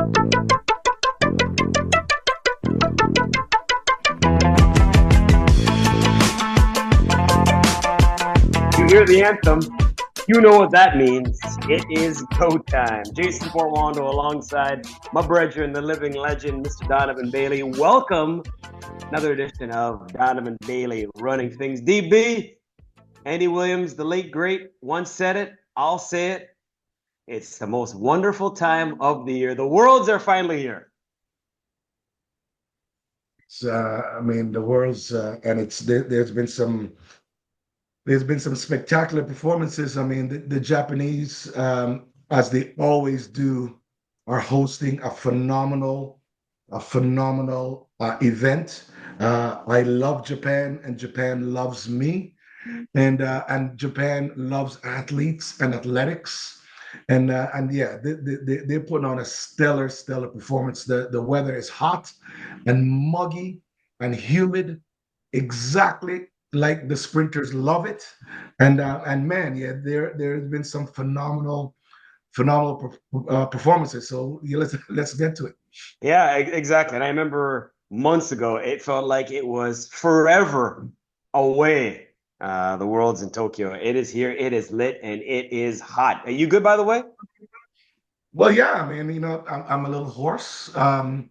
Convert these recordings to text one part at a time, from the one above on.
You hear the anthem, you know what that means. It is go time. Jason Portwando alongside my brethren, the living legend, Mr. Donovan Bailey. Welcome. Another edition of Donovan Bailey Running Things. DB, Andy Williams, the late great, once said it. I'll say it. It's the most wonderful time of the year. The Worlds are finally here. The world's and there's been some spectacular performances. The Japanese, as they always do, are hosting a phenomenal event. I love Japan, and Japan loves me, and Japan loves athletes and athletics, and yeah, they're putting on a stellar performance. The weather is hot and muggy and humid, exactly like the sprinters love it, and man, yeah, there's been some phenomenal performances. So yeah, let's get to it. Yeah, exactly. And I remember months ago, it felt like it was forever away. The World's in Tokyo. It is here. It is lit, and it is hot. Are you good, by the way? Well, yeah, I'm a little hoarse. I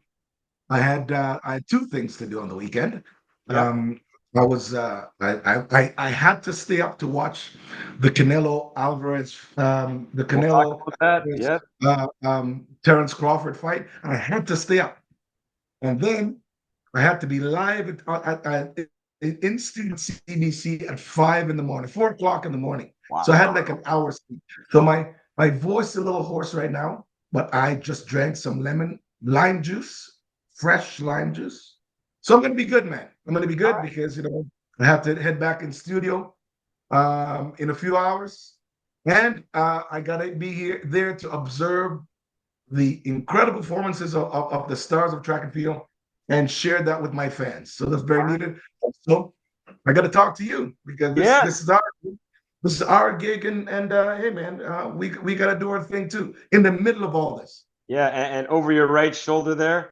had two things to do on the weekend. Yeah. I had to stay up to watch the Canelo Alvarez, the We'll talk Canelo about that. Alvarez, Yeah. Terence Crawford fight, and I had to stay up. And then I had to be live in studio CBC at 5 in the morning, 4 o'clock in the morning. Wow. So I had like an hour sleep. So my voice is a little hoarse right now, but I just drank some lime juice, fresh lime juice. So I'm going to be good, man. I'm going to be good because, I have to head back in studio in a few hours. And I got to be there to observe the incredible performances of the stars of track and field and share that with my fans. So that's very needed. So I got to talk to you because this is our gig. And hey, man, we got to do our thing, too, in the middle of all this. Yeah, and over your right shoulder there,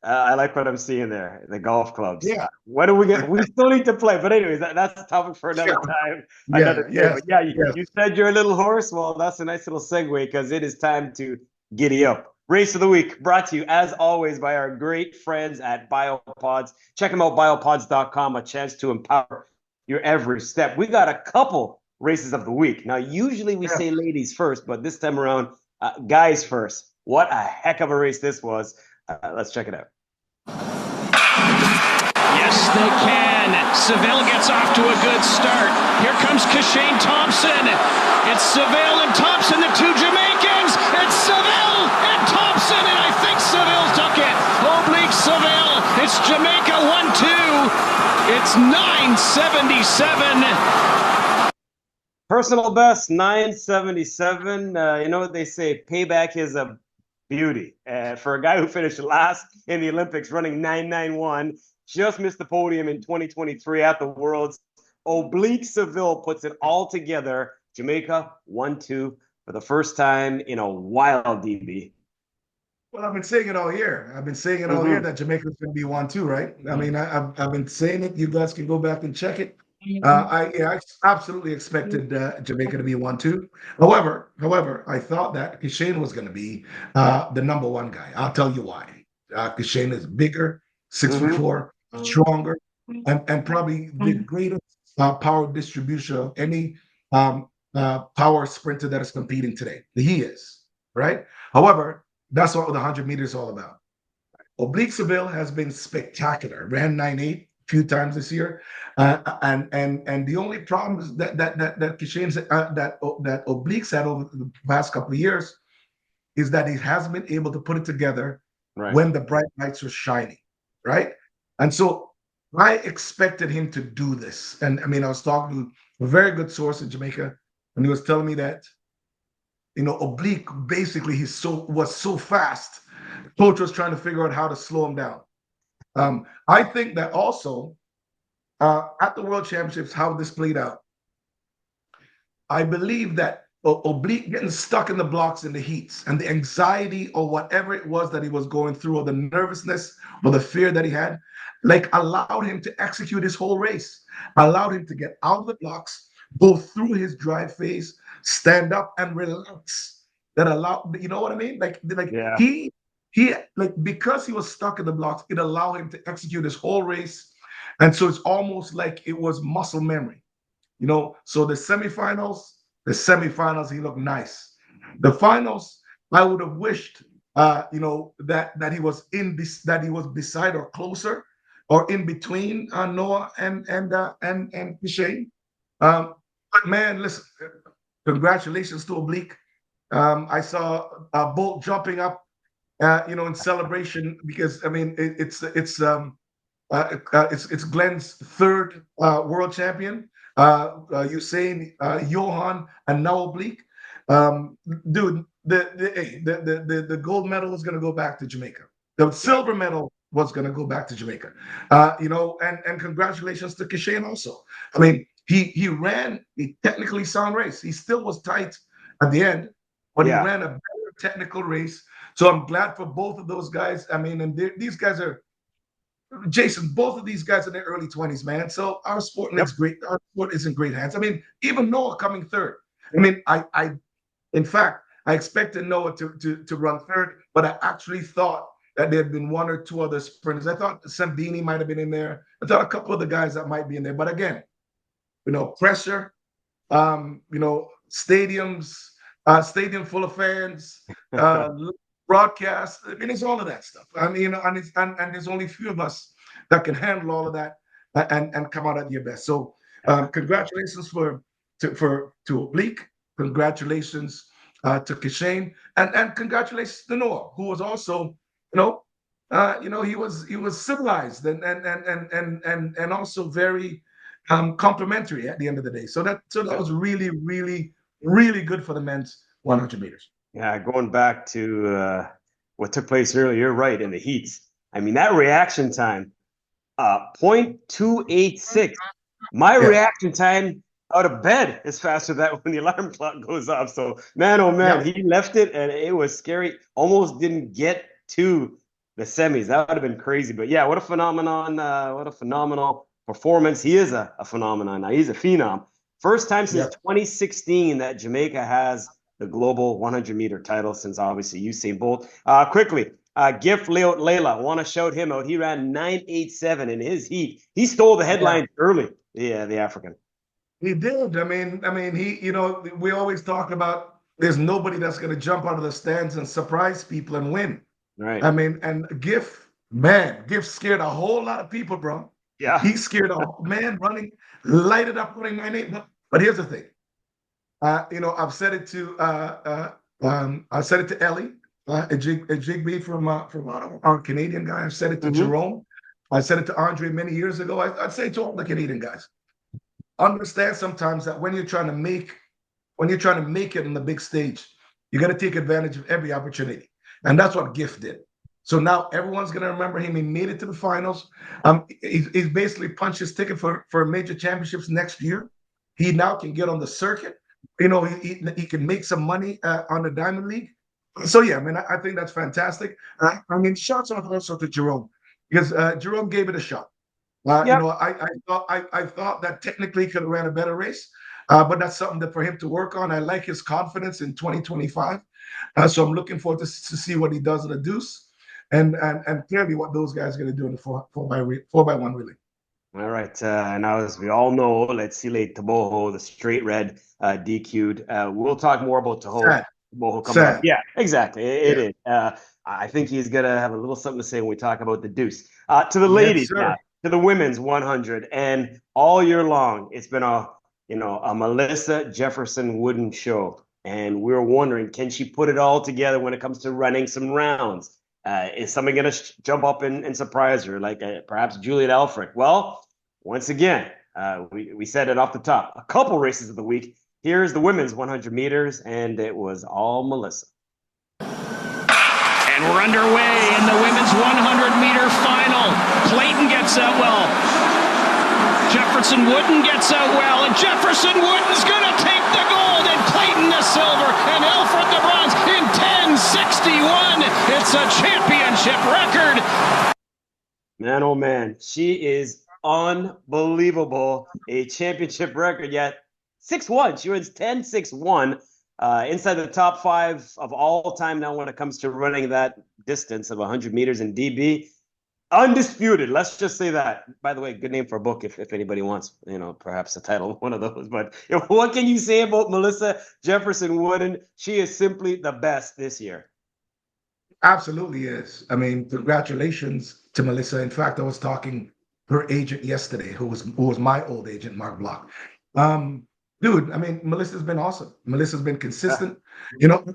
I like what I'm seeing there. The golf clubs. Yeah. When do we get? We still need to play. But anyways, that's a topic for another time, another day. Yes, But yeah, yes. you said you're a little hoarse. Well, that's a nice little segue because it is time to giddy up. Race of the week brought to you as always by our great friends at BioPods. Check them out, biopods.com. A chance to empower your every step. We got a couple races of the week. Now, usually we say ladies first, but this time around, guys first. What a heck of a race this was. Let's check it out. Yes, they can. Seville gets off to a good start. Here comes Kashane Thompson. It's Seville and Thompson, the two Jamaicans. It's Seville and Thompson, and I think Seville took it. Oblique Seville. It's Jamaica 1-2. It's 9:77. Personal best, 9:77. You know what they say, payback is a beauty. For a guy who finished last in the Olympics running 9:91, just missed the podium in 2023 at the Worlds. Oblique Seville puts it all together. Jamaica 1-2 for the first time in a while, DB. Well, I've been saying it all year. All year that Jamaica's going to be 1-2, right? I've been saying it. You guys can go back and check it. I absolutely expected Jamaica to be 1-2. However, I thought that Kashane was going to be the number one guy. I'll tell you why. Kashane is bigger, 6'4", stronger, and probably the greatest power distribution of any power sprinter that is competing today. He is, right? However, that's what the 100 meters is all about. Oblique Seville has been spectacular. Ran 9.8 few times this year, and the only problem is that Kashane's that Obliques had over the past couple of years is that he hasn't been able to put it together when the bright lights were shining, right? And so I expected him to do this, and I was talking to a very good source in Jamaica, and he was telling me that Oblique basically was so fast. Coach was trying to figure out how to slow him down. I think that also at the World Championships, how this played out, I believe that Oblique getting stuck in the blocks in the heats and the anxiety or whatever it was that he was going through, or the nervousness or the fear that he had, like allowed him to execute his whole race, allowed him to get out of the blocks, go through his drive phase, stand up and relax. That allowed, you know what I mean? Like Yeah. he like, because he was stuck in the blocks, it allowed him to execute his whole race. And so it's almost like it was muscle memory, you know. So the semifinals, he looked nice. The finals, I would have wished, you know, that he was in this, that he was beside or closer, or in between Noah and Shane. But man, listen, congratulations to Oblique. I saw Bolt jumping up, you know, in celebration, because I mean it's Glenn's third world champion. Usain, Johan, and now Oblique. Dude, the gold medal was going to go back to Jamaica. The silver medal was going to go back to Jamaica. You know, and congratulations to Kishane also. I mean, he ran a technically sound race. He still was tight at the end, but he ran a better technical race. So I'm glad for both of those guys. I mean, and these guys are, Jason, both of these guys in their early 20s, man. So our sport is great. Our sport is in great hands. I mean, even Noah coming third. I mean, in fact, I expected Noah to run third, but I actually thought that there had been one or two other sprinters. I thought Sandini might have been in there. I thought a couple of the guys that might be in there. But again, you know, pressure, you know, stadium full of fans, broadcast. I mean, it's all of that stuff. I mean, you know, and there's only a few of us that can handle all of that and come out at your best. So, congratulations to Oblique. Congratulations to Kishane, and congratulations to Noah, who was also, you know, he was civilized and also very complimentary at the end of the day. So that was really, really, really good for the men's 100 meters. Yeah, going back to what took place earlier, you're right, in the heats. I mean, that reaction time, 0.286. My reaction time out of bed is faster than that when the alarm clock goes off. So, man, oh, man, he left it, and it was scary. Almost didn't get to the semis. That would have been crazy. But, yeah, what a phenomenon. What a phenomenal performance. He is a phenomenon. Now, he's a phenom. First time since 2016 that Jamaica has the global 100-meter title, since obviously Usain Bolt. Quickly, Gift Layla, want to shout him out. He ran 9.87 in his heat. He stole the headlines early. Yeah, the African. He did. I mean, he, you know, we always talk about there's nobody that's going to jump out of the stands and surprise people and win. Right. I mean, and Gift scared a whole lot of people, bro. Yeah. He scared a man running, lighted up running 9.8. But here's the thing. You know, I've said it to Ellie, a Jigby from our Canadian guy. I've said it to Jerome. I said it to Andre many years ago. I'd say it to all the Canadian guys. Understand sometimes that when you're trying to make it in the big stage, you got to take advantage of every opportunity, and that's what Gift did. So now everyone's going to remember him. He made it to the finals. He's basically punched his ticket for major championships next year. He now can get on the circuit. You know, he can make some money on the Diamond League. So yeah, I mean, I think that's fantastic. I mean, shots off also to Jerome, because Jerome gave it a shot. You know, I thought that technically he could have ran a better race, but that's something that for him to work on. I like his confidence in 2025, so I'm looking forward to see what he does in the deuce, and clearly what those guys are going to do in the 4x1 relay. All right. Now, as we all know, let's see late Taboho, the straight red DQ'd. We'll talk more about Taboho coming up. Yeah, exactly. It is. I think he's going to have a little something to say when we talk about the deuce. To the ladies now, to the women's 100. And all year long, it's been a Melissa Jefferson-Wooden show. And we were wondering, can she put it all together when it comes to running some rounds? Is somebody going to jump up and surprise her, like perhaps Juliet Alfred? Well, once again, we said it off the top. A couple races of the week. Here's the women's 100 meters, and it was all Melissa. And we're underway in the women's 100-meter final. Clayton gets that well. Jefferson-Wooden gets out well, and Jefferson-Wooden's going to take the gold, and Clayton the silver, and Alfred the bronze in 10:61. It's a championship record. Man, oh man, she is unbelievable. A championship record yet. 6'1". She runs 10:61. Inside the top 5 of all time now when it comes to running that distance of 100 meters in DB. Undisputed. Let's just say that. By the way, good name for a book if anybody wants, perhaps the title of one of those. But what can you say about Melissa Jefferson-Wooden? She is simply the best this year. Absolutely is. I mean, congratulations to Melissa. In fact, I was talking to her agent yesterday, who was my old agent, Mark Block. Dude, I mean, Melissa's been awesome. Melissa's been consistent.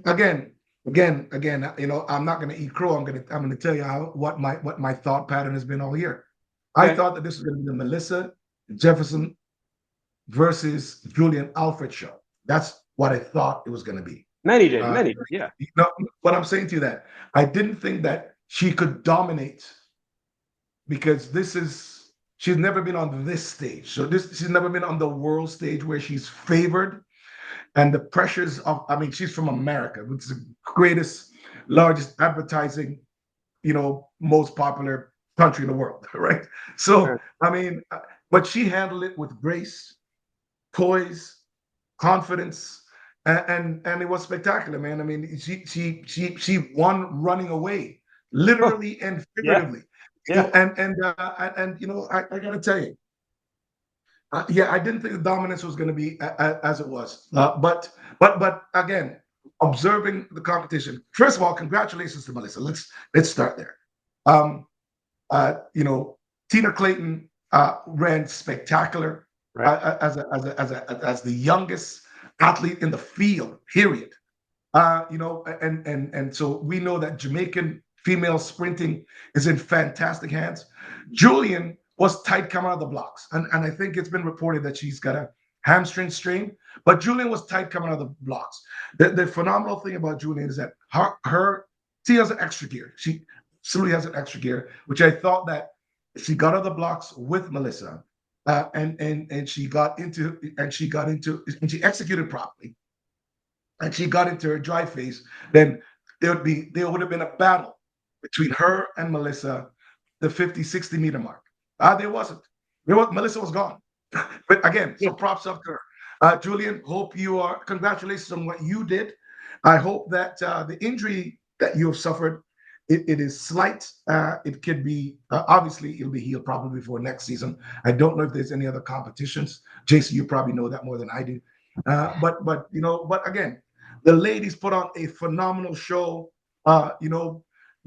Again, I'm not going to eat crow. I'm going to tell you what my thought pattern has been all year. Okay. I thought that this was going to be the Melissa Jefferson versus Julian Alfred show. That's what I thought it was going to be. Many did, yeah. But I'm saying to you that I didn't think that she could dominate, because she's never been on this stage. So she's never been on the world stage where she's favored. And the pressures of, she's from America, which is the greatest, largest advertising, most popular country in the world, right? So, sure. But she handled it with grace, poise, confidence, and it was spectacular, man. She won running away, literally and figuratively. Yeah. I gotta tell you, I didn't think the dominance was going to be as it was. But again, observing the competition. First of all, congratulations to Melissa. Let's start there. Tina Clayton ran spectacular, right, as the youngest athlete in the field. Period. And so we know that Jamaican female sprinting is in fantastic hands. Julian was tight coming out of the blocks. And I think it's been reported that she's got a hamstring strain, but Julian was tight coming out of the blocks. The phenomenal thing about Julian is that she has an extra gear. She absolutely has an extra gear, which I thought that she got out of the blocks with Melissa, and she executed properly, and she got into her dry phase, then there would have been a battle between her and Melissa, the 50, 60 meter mark. There wasn't. Melissa was gone. But again, so props up to her. Julian, congratulations on what you did. I hope that the injury that you have suffered, it is slight. It could be, obviously, it'll be healed probably before next season. I don't know if there's any other competitions. Jason, you probably know that more than I do. But again, the ladies put on a phenomenal show.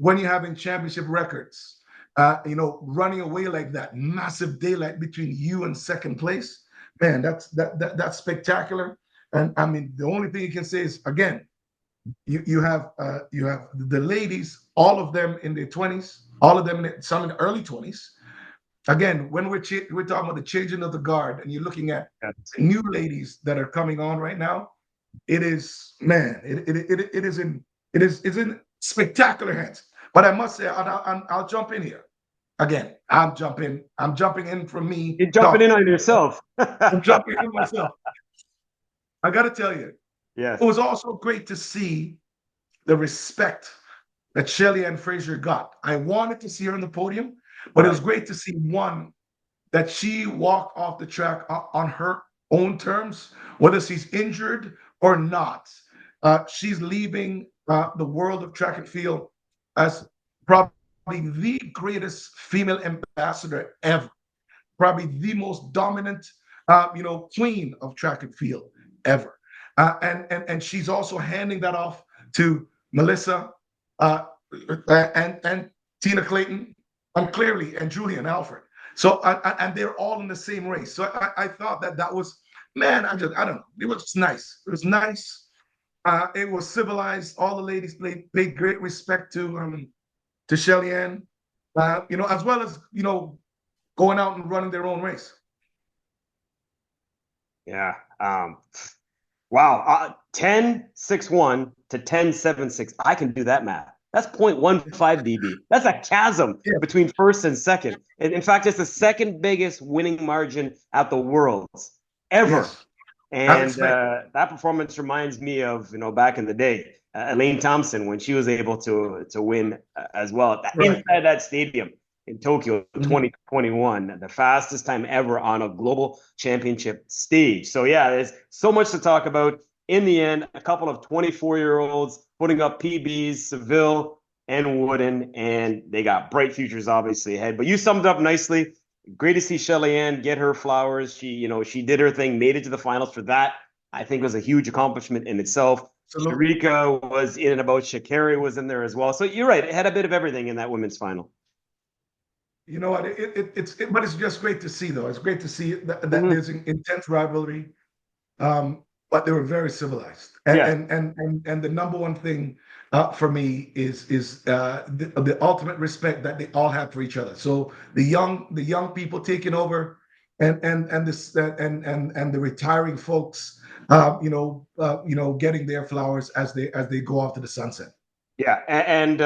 When you're having championship records, running away like that, massive daylight between you and second place, man, that's spectacular. And the only thing you can say is, again, you have the ladies, all of them in their 20s, all of them some in the early 20s. Again, when we're talking about the changing of the guard, and you're looking at new ladies that are coming on right now, it is, man, it is in spectacular hands. But I must say, I'll jump in here. Again, I'm jumping in from me. You're jumping in on yourself. I'm jumping in myself. I got to tell you, yes, it was also great to see the respect that Shelly-Ann Fraser got. I wanted to see her on the podium, but it was great to see, one, that she walked off the track on her own terms, whether she's injured or not. She's leaving the world of track and field as probably the greatest female ambassador ever, probably the most dominant, queen of track and field ever. And she's also handing that off to Melissa and Tina Clayton, and clearly, and Julian Alfred. So, and they're all in the same race. So I thought that was, man, I don't know. It was nice. It was nice. It was civilized. All the ladies paid great respect to Shelly-Ann, as well as, going out and running their own race. Yeah. Wow. 10:61 to 10:76. I can do that math. That's 0.15 dB. That's a chasm between first and second. And in fact, it's the second biggest winning margin at the Worlds ever. Yes. And that performance reminds me of, back in the day, Elaine Thompson, when she was able to win as well inside that stadium in Tokyo 2021, the fastest time ever on a global championship stage. So yeah, there's so much to talk about. In the end, a couple of 24-year-olds putting up PBs, Seville and Wooden, and they got bright futures obviously ahead. But you summed up nicely. Great to see Shelly-Ann get her flowers. She did her thing, made it to the finals. For that, I think was a huge accomplishment in itself. Sharika was in and about. Sha'Carri was in there as well. So you're right. It had a bit of everything in that women's final. You know what? But it's just great to see, though. It's great to see that there's an intense rivalry, but they were very civilized. And the number one thing for me is the ultimate respect that they all have for each other. So the young people taking over, and the retiring folks, getting their flowers as they go off to the sunset. Yeah, and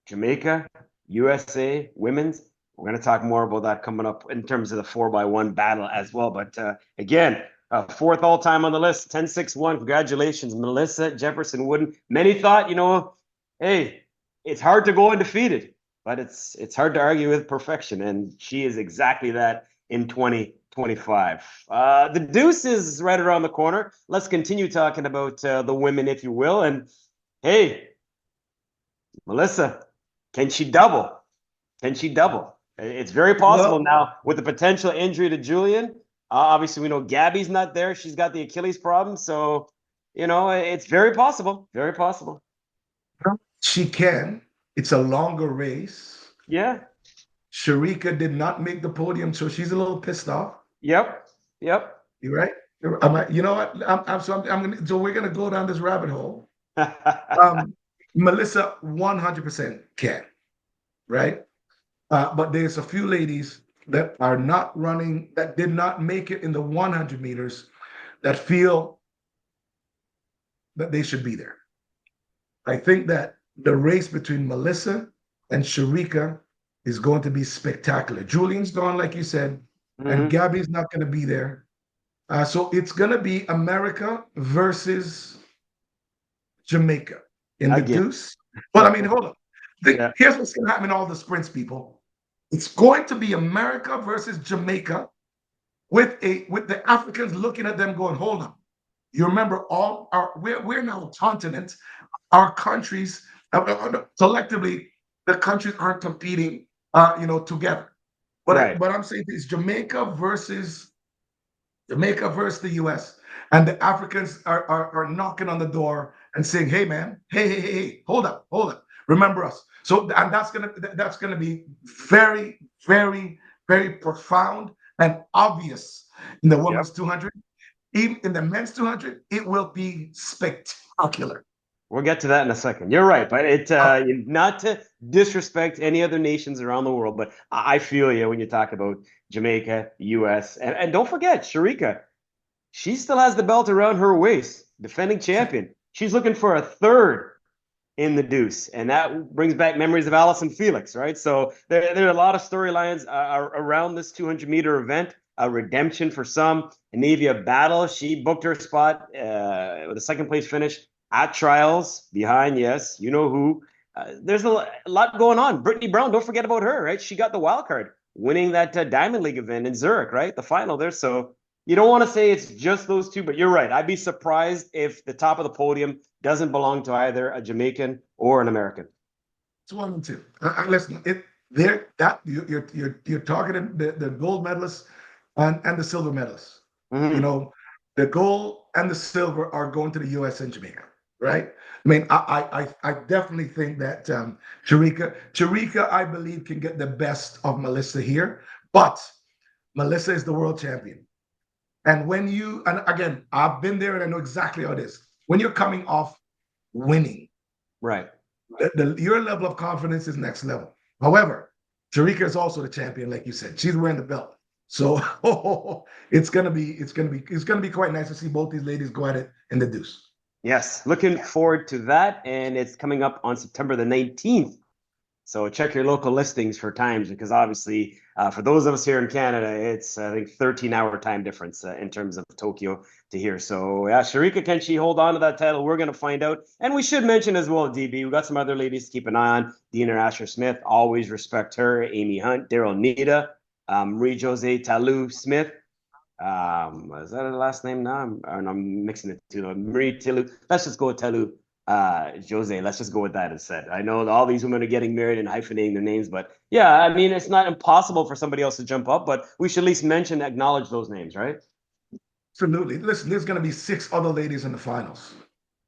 Jamaica, USA, women's. We're going to talk more about that coming up in terms of the 4x1 battle as well. But again, fourth all-time on the list, 10-6-1. Congratulations, Melissa Jefferson-Wooden. Many thought, hey, it's hard to go undefeated, but it's hard to argue with perfection, and she is exactly that in 2025. The deuce is right around the corner. Let's continue talking about the women, if you will. And hey, Melissa, can she double? Can she double? It's very possible now with the potential injury to Julian. Obviously, we know Gabby's not there. She's got the Achilles problem. So, it's very possible. Very possible. She can. It's a longer race. Yeah. Sharika did not make the podium, so she's a little pissed off. Yep. You're right. You know what? So we're gonna go down this rabbit hole. Melissa 100% can, right? But there's a few ladies that are not running, that did not make it in the 100 meters, that feel that they should be there. I think that the race between Melissa and Sharika is going to be spectacular. Julian's gone, like you said, and Gabby's not going to be there. So it's going to be America versus Jamaica in the deuce. Well, I mean, hold on. Here's what's going to happen in all the sprints, people. It's going to be America versus Jamaica with the Africans looking at them going, hold on. You remember we're now a continent. Our countries, collectively, the countries aren't competing, together. But I'm saying it's Jamaica versus the US. And the Africans are knocking on the door and saying, hey, man, hey, hold up. Remember us. So, and that's gonna be very, very, very profound and obvious in the women's 200. Even in the men's 200, it will be spectacular. We'll get to that in a second. You're right, but not to disrespect any other nations around the world, but I feel you when you talk about Jamaica, US, and don't forget Sharika. She still has the belt around her waist, defending champion. She's looking for a third in the deuce, and that brings back memories of Allison Felix, right? So there are a lot of storylines around this 200-meter event. A redemption for some. Anivia Battle, she booked her spot with a second-place finish at trials behind, yes, you know who. There's a lot going on. Brittany Brown, don't forget about her, right? She got the wild card, winning that Diamond League event in Zurich, right? The final there. So you don't want to say it's just those two, but you're right. I'd be surprised if the top of the podium doesn't belong to either a Jamaican or an American. It's 1 and 2. Listen, you're talking the gold medalists and the silver medalists. The gold and the silver are going to the US and Jamaica, right? I mean, I definitely think that Sharika, I believe, can get the best of Melissa here, but Melissa is the world champion. And and again, I've been there and I know exactly how it is. When you're coming off winning, right, your level of confidence is next level. However, Sharika is also the champion, like you said. She's wearing the belt. So it's gonna be quite nice to see both these ladies go at it in the deuce. Yes, looking forward to that. And it's coming up on September the 19th. So check your local listings for times because obviously, for those of us here in Canada, it's I think 13-hour time difference in terms of Tokyo to here. So yeah, Sharika, can she hold on to that title? We're going to find out. And we should mention as well, DB, we got some other ladies to keep an eye on. Dina Asher Smith, always respect her. Amy Hunt, Daryl Nita, Marie Jose Talou Smith. Is that her last name now? I'm mixing it too. Marie Talou. Let's just go with Talou. Jose, let's just go with that instead. I know all these women are getting married and hyphenating their names, but yeah, I mean, it's not impossible for somebody else to jump up, but we should at least mention, acknowledge those names, right? Absolutely. Listen, there's going to be 6 other ladies in the finals,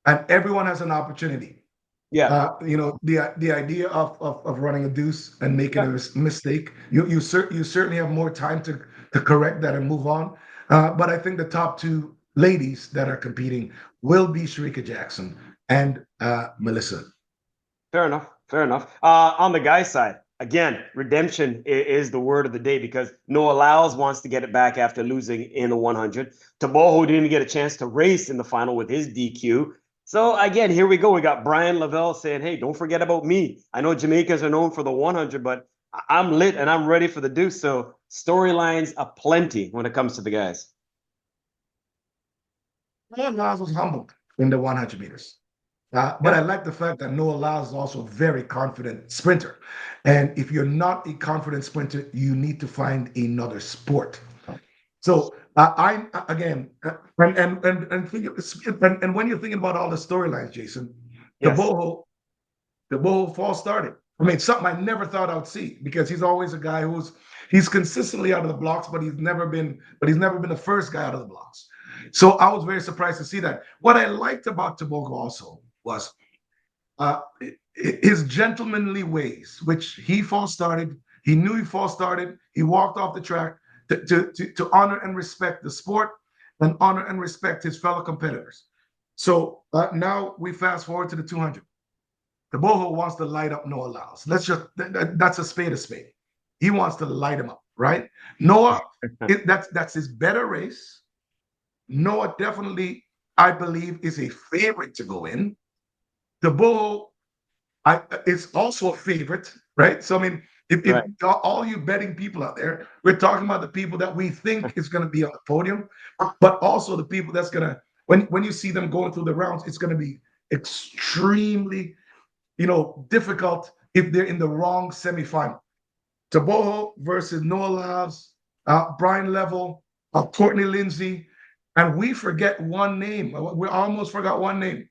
and everyone has an opportunity. Yeah. The idea of running a deuce and making a mistake, you certainly have more time to correct that and move on. But I think the top 2 ladies that are competing will be Sharika Jackson and Melissa. Fair enough. Fair enough. On the guy side, again, redemption is the word of the day because Noah Lyles wants to get it back after losing in the 100. Taboho didn't even get a chance to race in the final with his DQ. So again, here we go. We got Brian Lavelle saying, hey, don't forget about me. I know Jamaicans are known for the 100, but I'm lit and I'm ready for the deuce. So storylines aplenty when it comes to the guys. Noah Lyles was humbled in the 100 meters. But I like the fact that Noah Lyles is also a very confident sprinter. And if you're not a confident sprinter, you need to find another sport. So I'm again, and when you're thinking about all the storylines, Jason, Yes. the Boho fall started. I mean, something I never thought I'd see because he's always a guy he's consistently out of the blocks, but he's never been the first guy out of the blocks. So I was very surprised to see that. What I liked about Tabogo also was his gentlemanly ways, which he false started. He knew he false started. He walked off the track to honor and respect the sport and honor and respect his fellow competitors. So now we fast forward to the 200. The Boho wants to light up Noah Lyles. That's a spade a spade. He wants to light him up, right? Noah, that's his better race. Noah definitely, I believe, is a favorite to go in. The Boho is also a favorite, right? So I mean, if all you betting people out there, we're talking about the people that we think is going to be on the podium, but also the people that's going to, when you see them going through the rounds, it's going to be extremely, difficult if they're in the wrong semifinal. Taboho versus Noah Lyles, Brian Level, Courtney Lindsay, and we forget one name. We almost forgot one name.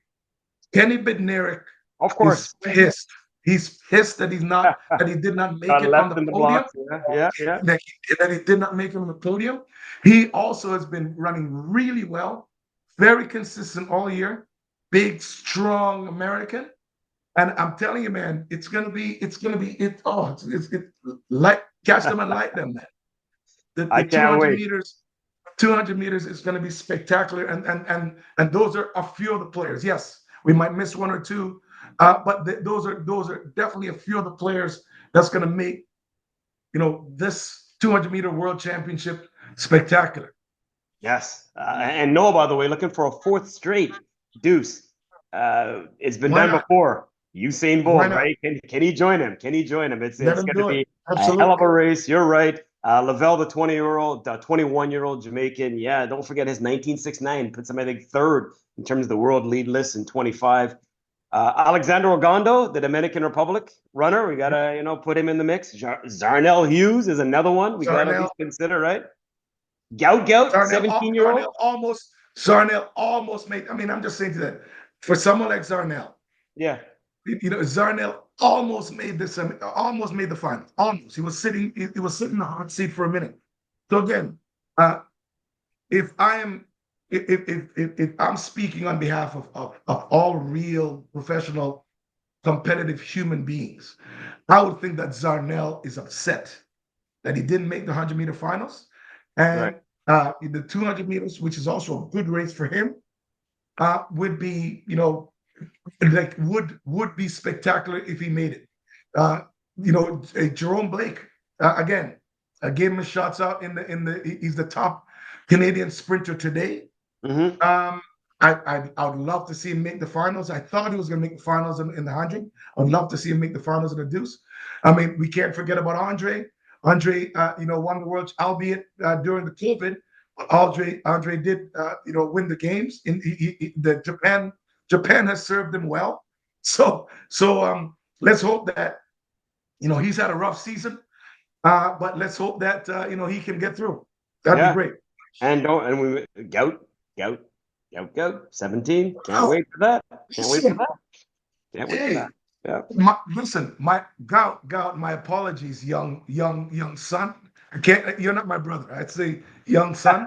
Kenny Bednarik. Of course. Is pissed. He's pissed that that he did not make it on the podium. Yeah. That he did not make it on the podium. He also has been running really well, very consistent all year. Big, strong American. And I'm telling you, man, it's gonna be like catch them and light them, man. The 200 meters. 200 meters is going to be spectacular, and those are a few of the players. Yes, we might miss one or two, but those are definitely a few of the players that's going to make this 200-meter World Championship spectacular. Yes, and Noah, by the way, looking for a 4th straight deuce. It's been done before. Usain Bolt, right? Can he join him? Can he join him? It's going to be a hell of a race. You're right. Lavelle, the 21-year-old Jamaican. Yeah, don't forget his 1969 puts him, I think, 3rd in terms of the world lead list in 25. Alexander Ogondo, the Dominican Republic runner. We got to, put him in the mix. Zarnell Hughes is another one we got to at least consider, right? Gout, 17-year-old. Zarnell almost made, I'm just saying to that, for someone like Zarnell. Yeah. Zarnell almost made the finals. Almost. He was sitting in the hot seat for a minute. So again, if I'm speaking on behalf of all real professional competitive human beings, I would think that Zarnell is upset that he didn't make the 100-meter finals. And the 200 meters, which is also a good race for him, would be, would be spectacular if he made it. Jerome Blake, again, I gave him a shots out he's the top Canadian sprinter today. Mm-hmm. I would love to see him make the finals. I thought he was going to make the finals in the 100. I would love to see him make the finals in the deuce. I mean, we can't forget about Andre. Andre, won the world, albeit during the COVID. Andre did, win the games. The Japan has served him well. So let's hope that he's had a rough season, but let's hope that he can get through. That'd be great. And we gout. 17. Can't wait for that. Can't wait for that. Yeah. My gout. My apologies, young son. You're not my brother. I'd say young son.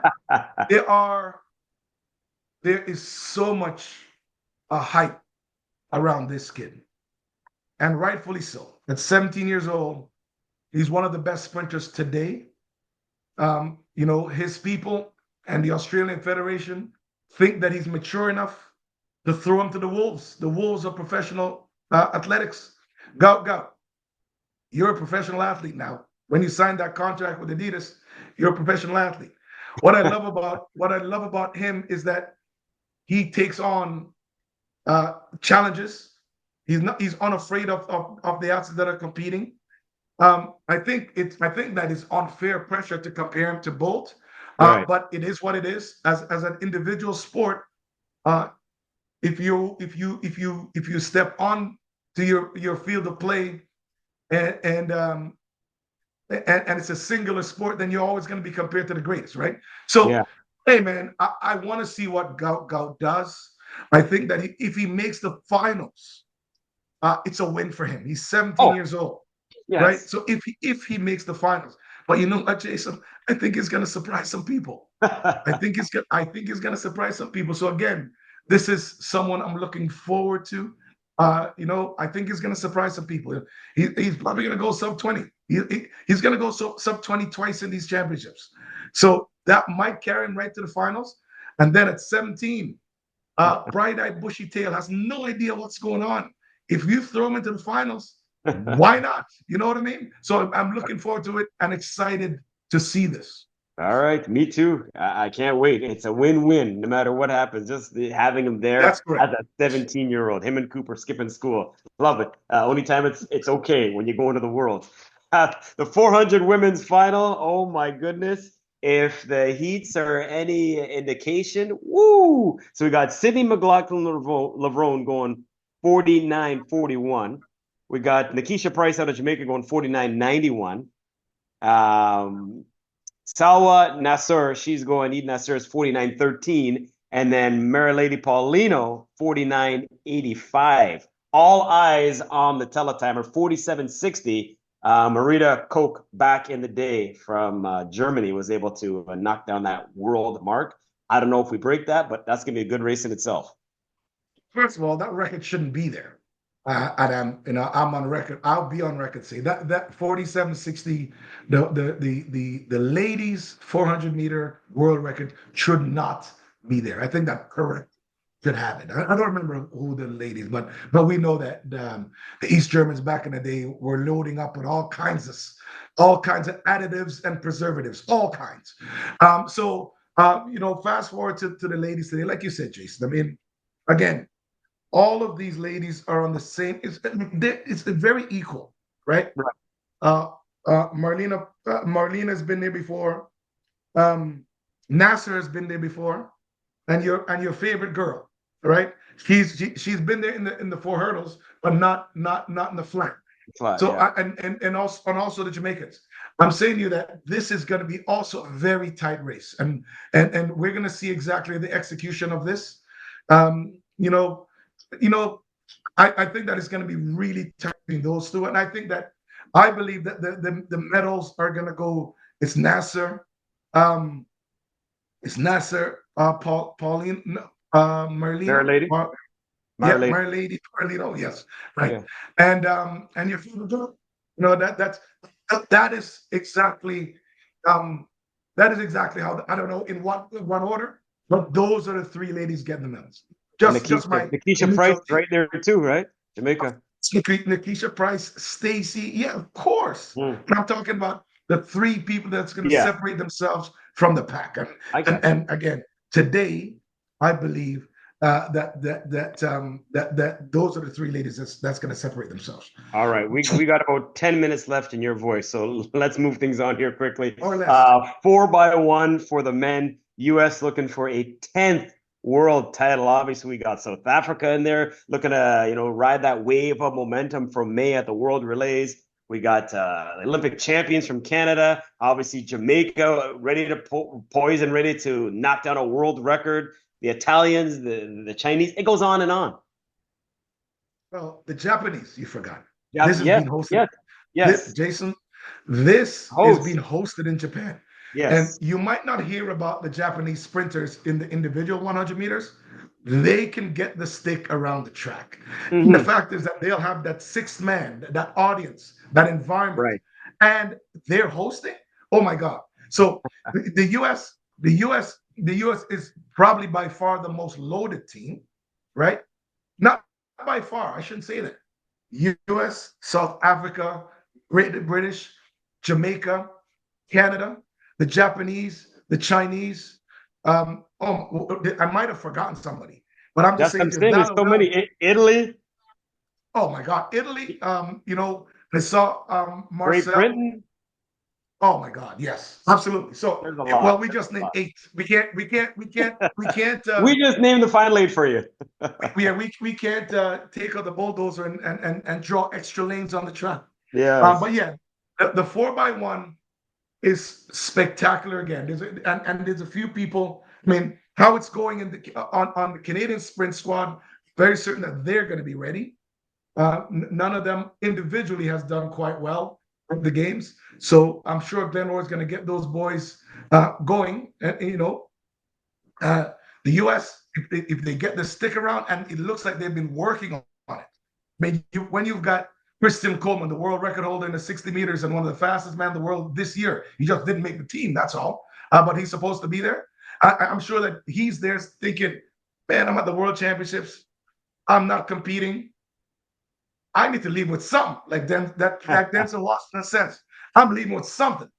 There is so much hype around this kid, and rightfully so. At 17 years old, he's one of the best sprinters today. His people and the Australian Federation think that he's mature enough to throw him to the wolves. The wolves are professional athletics. Gout. You're a professional athlete now. When you signed that contract with Adidas, you're a professional athlete. What I love about him is that he takes on challenges. He's unafraid of the athletes that are competing. I think that is unfair pressure to compare him to Bolt. Right. But it is what it is. As an individual sport, if you step on to your field of play and it's a singular sport, then you're always going to be compared to the greatest, right? So, Hey man, I want to see what Gout does. I think that if he makes the finals, it's a win for him. He's 17 years old, right? So if he makes the finals, but you know what, Jason, I think he's going to surprise some people. I think he's going to surprise some people. So again, this is someone I'm looking forward to. I think he's going to surprise some people. He's probably going to go sub 20. He's going to go sub 20 twice in these championships. So that might carry him right to the finals. And then at 17, bright-eyed, bushy tail has no idea what's going on. If you throw him into the finals, why not? You know what I mean? So I'm looking forward to it and excited to see this. All right, me too. I can't wait. It's a win-win no matter what happens. Just having him there as a 17-year-old, him and Cooper skipping school. Love it. Only time it's okay when you go into the world. The 400 women's final. Oh my goodness. If the heats are any indication, woo! So we got Sydney McLaughlin-Levrone going 49.41. We got Nikisha Price out of Jamaica going 49.91. Salwa Nasser, she's going, Eden Nasser is 49.13. And then Marilady Paulino, 49.85. All eyes on the teletimer, 47.60. Marita Koch, back in the day from Germany, was able to knock down that world mark. I don't know if we break that, but that's going to be a good race in itself. First of all, that record shouldn't be there. I'm on record. I'll be on record saying that 47.60, the ladies 400-meter world record should not be there. I think that correct should have it. I don't remember who the ladies, but we know that the East Germans back in the day were loading up with all kinds of additives and preservatives, all kinds. Fast forward to the ladies today, like you said, Jason. I mean, again, all of these ladies are on the same. It's very equal, right? Marlene has been there before. Nasser has been there before, and your favorite girl, right? She's been there in the 4 hurdles, but not in the flat. So and also the Jamaicans. I'm saying to you that this is going to be also a very tight race, and we're going to see exactly the execution of this. I think that it's going to be really tight between those two, and I believe that the medals are going to go. It's Nasser, Pauline, Marlene, Marlady, Marlino, yes, right. Yeah. And your favorite girl, that is exactly how, I don't know in what order, but those are the 3 ladies getting the medals. Nikisha Price right there too, right? Jamaica. Nikisha Price, Stacy, yeah, of course. I'm talking about the 3 people that's going to separate themselves from the pack. And again, today, I believe that those are the three ladies that's going to separate themselves. All right, we got about 10 minutes left in your voice, so let's move things on here quickly. Or less. 4x1 for the men. U.S. looking for a 10th world title. Obviously, we got South Africa in there looking to ride that wave of momentum from May at the World Relays. We got Olympic champions from Canada. Obviously, Jamaica ready to poise and ready to knock down a world record. The Italians, the Chinese. It goes on and on. Well, the Japanese, you forgot. Yeah, This is being hosted. Yes. Jason, this is being hosted in Japan. Yes. And you might not hear about the Japanese sprinters in the individual 100 meters. They can get the stick around the track. Mm-hmm. The fact is that they'll have that sixth man, that audience, that environment, right? And they're hosting. Oh my God! So the U.S. is probably by far the most loaded team, right? Not by far. I shouldn't say that. U.S., South Africa, Great British, Jamaica, Canada, the Japanese, the Chinese. I might have forgotten somebody, but I'm just saying. There's so many. Italy. Oh my God, Italy. I saw Marcel. Great Britain. Oh my God, yes, absolutely. So, well, we just named 8. We can't. We just named the final 8 for you. we can't take out the bulldozer and draw extra lanes on the track. Yeah. But yeah, the 4x1 is spectacular again. There's a few people. I mean, how it's going on the Canadian sprint squad, very certain that they're going to be ready. None of them individually has done quite well in the games, so I'm sure Glenroy is going to get those boys going. And the U.S. if they get the stick around, and it looks like they've been working on it. I mean, when you've got Christian Coleman, the world record holder in the 60 meters and one of the fastest men in the world this year, he just didn't make the team. That's all. But he's supposed to be there. I'm sure that he's there thinking, man, I'm at the World Championships. I'm not competing. I need to leave with something. Like Denzel Washington in a sense. I'm leaving with something.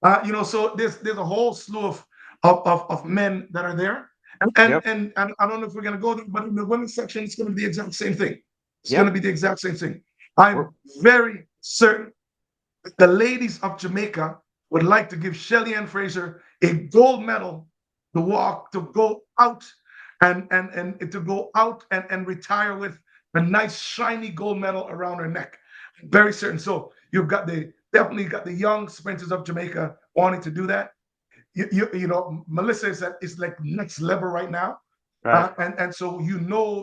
So there's a whole slew of men that are there. And I don't know if we're going to go there, but in the women's section, it's going to be the exact same thing. It's going to be the exact same thing. I'm very certain that the ladies of Jamaica would like to give Shelly Ann Fraser a gold medal to go out and to go out and retire with a nice shiny gold medal around her neck. I'm very certain. So you've definitely got the young sprinters of Jamaica wanting to do that. Melissa is like next level right now, right. And so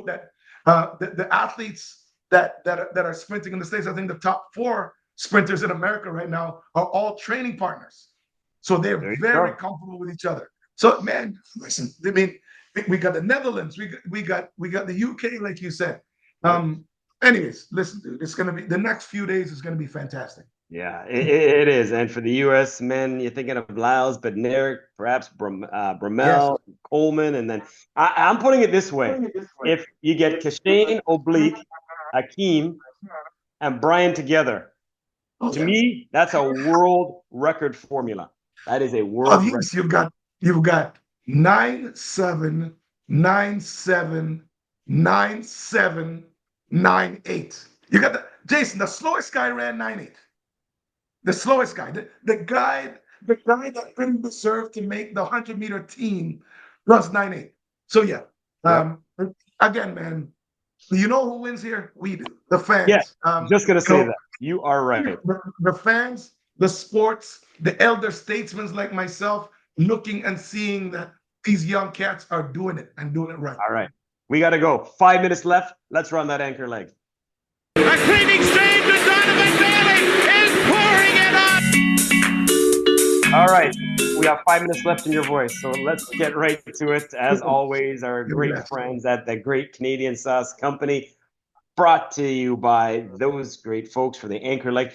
that the athletes that are sprinting in the States, I think the top 4 sprinters in America right now are all training partners, so they're very comfortable with each other. So man, listen, I mean, we got the Netherlands, we got the UK, like you said. Anyways, listen, dude, it's gonna be the next few days is gonna be fantastic. Yeah, it is. And for the U.S. men, you're thinking of Lyles, but Bednarik, perhaps Bromell, yes. Coleman, and then I'm putting it this way. If you get Kashane, Oblique, Hakeem, and Brian together, to me, that's a world record formula. That is a world record. You've got 9.7, 9.7, 9.7, 9.8. You got Jason, the slowest guy ran 9.8. The slowest guy, the guy that didn't deserve to make the 100-meter team runs 9.8. So again, man, you know who wins here? We do. The fans. Yeah, just gonna say that. You are right. The fans, the sports, the elder statesmen like myself, looking and seeing that these young cats are doing it and doing it right. All right, we got to go. 5 minutes left. Let's run that anchor leg. A cleaning save to Donovan Bailey is pouring it on. All right, we have 5 minutes left in your voice, so let's get right to it. As always, our great friends at the Great Canadian Sauce Company, brought to you by those great folks for the anchor leg.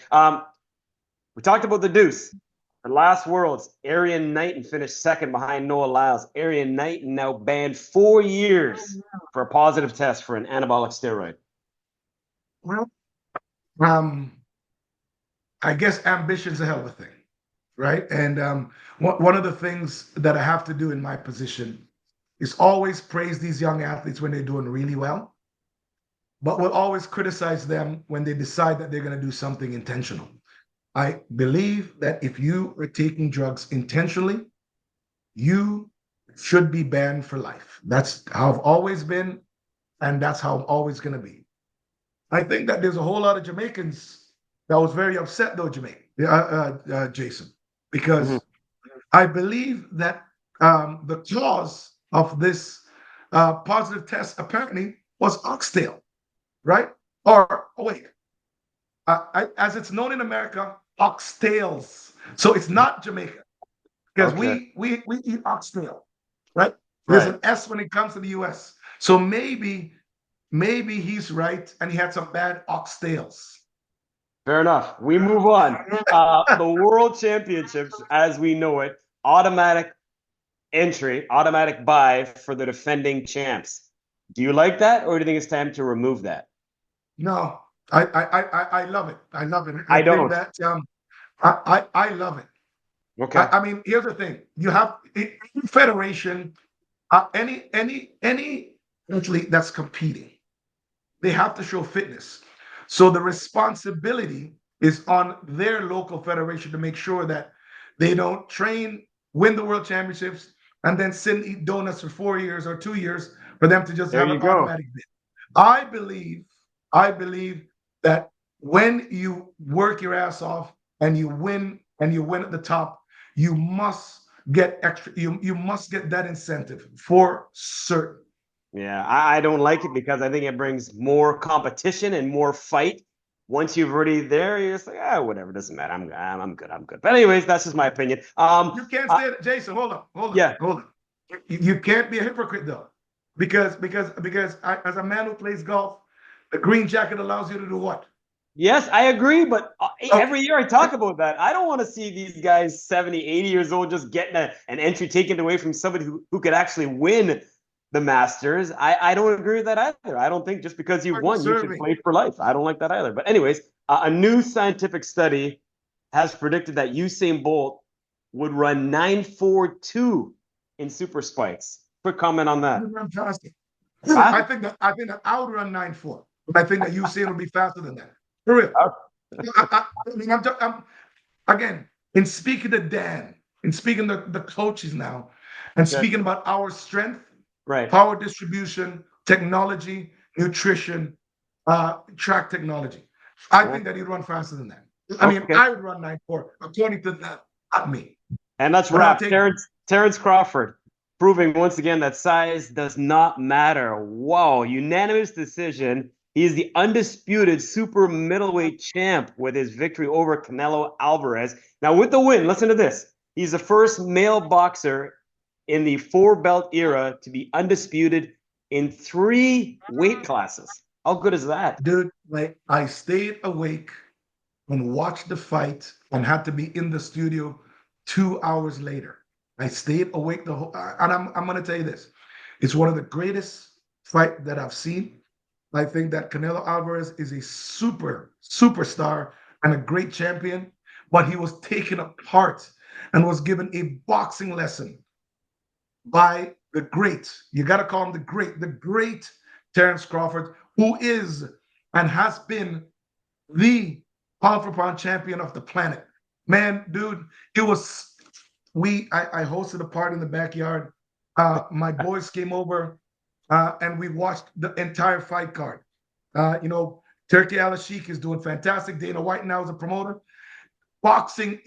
We talked about the deuce. For last Worlds, Arian Knighton finished second behind Noah Lyles. Arian Knighton now banned 4 years for a positive test for an anabolic steroid. Well, I guess ambition's a hell of a thing, right? And one of the things that I have to do in my position is always praise these young athletes when they're doing really well, but will always criticize them when they decide that they're going to do something intentional. I believe that if you are taking drugs intentionally, you should be banned for life. That's how I've always been, and that's how I'm always going to be. I think that there's a whole lot of Jamaicans that was very upset, though, Jason, because I believe that the cause of this positive test apparently was oxtail, right? Or wait, as it's known in America, oxtails. So it's not Jamaica because we eat oxtail, right? There's an S when it comes to the U.S. So maybe he's right and he had some bad oxtails. Fair enough. We move on. The World Championships, as we know it, automatic entry, automatic bye for the defending champs. Do you like that, or do you think it's time to remove that? No, I love it. I love it. I don't. Think that, I love it. Okay. I mean, here's the thing: you have any federation, any athlete that's competing, they have to show fitness. So the responsibility is on their local federation to make sure that they don't train, win the world championships, and then sit and eat donuts for 4 years or 2 years for them to just have an automatic bid. I believe that when you work your ass off and you win at the top, you must get extra. You must get that incentive for certain. Yeah, I don't like it because I think it brings more competition and more fight. Once you're already there, you're just like, whatever, doesn't matter. I'm good. But anyways, that's just my opinion. You can't say that, Jason. Hold on. Yeah. Hold on. You can't be a hypocrite though, because as a man who plays golf, the green jacket allows you to do what? Yes, I agree, but every year I talk about that. I don't want to see these guys 70, 80 years old just getting an entry taken away from somebody who could actually win the Masters. I don't agree with that either. I don't think just because you won, you should play for life. I don't like that either. But anyways, a new scientific study has predicted that Usain Bolt would run 9.42 in super spikes. Quick comment on that. Fantastic. I think that I would run 9.4. I think that Usain will be faster than that. For real. I mean, I'm again, in speaking to Dan, in speaking to the coaches now, and speaking about our strength, power distribution, technology, nutrition, track technology. I think that he'd run faster than that. I mean, I would run 9.4 according to that, not me. And that's right. Terrence Crawford proving once again that size does not matter. Wow, unanimous decision. He is the undisputed super middleweight champ with his victory over Canelo Alvarez. Now, with the win, listen to this. He's the first male boxer in the 4-belt era to be undisputed in 3 weight classes. How good is that? Dude, like, I stayed awake and watched the fight and had to be in the studio 2 hours later. I stayed awake the whole, and I'm going to tell you this. It's one of the greatest fight that I've seen. I think that Canelo Alvarez is a superstar and a great champion, but he was taken apart and was given a boxing lesson by the great, you got to call him the great Terrence Crawford, who is and has been the pound for pound champion of the planet. Man, dude, it was, I hosted a party in the backyard. My boys came over. And we watched the entire fight card. Turkey Al-Sheikh is doing fantastic. Dana White now is a promoter. Boxing,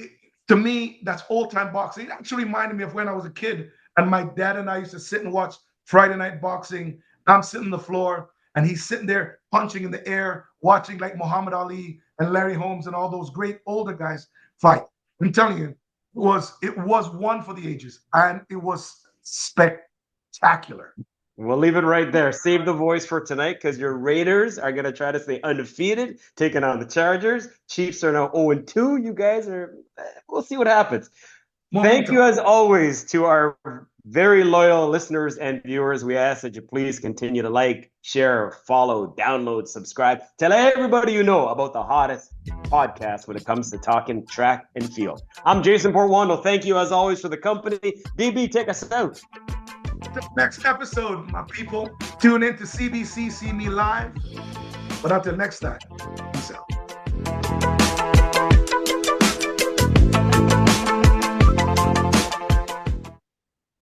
to me, that's old-time boxing. It actually reminded me of when I was a kid, and my dad and I used to sit and watch Friday night boxing. I'm sitting on the floor, and he's sitting there punching in the air, watching like Muhammad Ali and Larry Holmes and all those great older guys fight. I'm telling you, it was one for the ages, and it was spectacular. We'll leave it right there. Save the voice for tonight because your Raiders are going to try to stay undefeated, taking on the Chargers. Chiefs are now 0-2. You guys we'll see what happens. Thank you, as always, to our very loyal listeners and viewers. We ask that you please continue to like, share, follow, download, subscribe. Tell everybody you know about the hottest podcast when it comes to talking track and field. I'm Jason Portwando. Thank you, as always, for the company. DB, take us out. the next episode, my people. Tune in to CBC See Me Live. But until next time.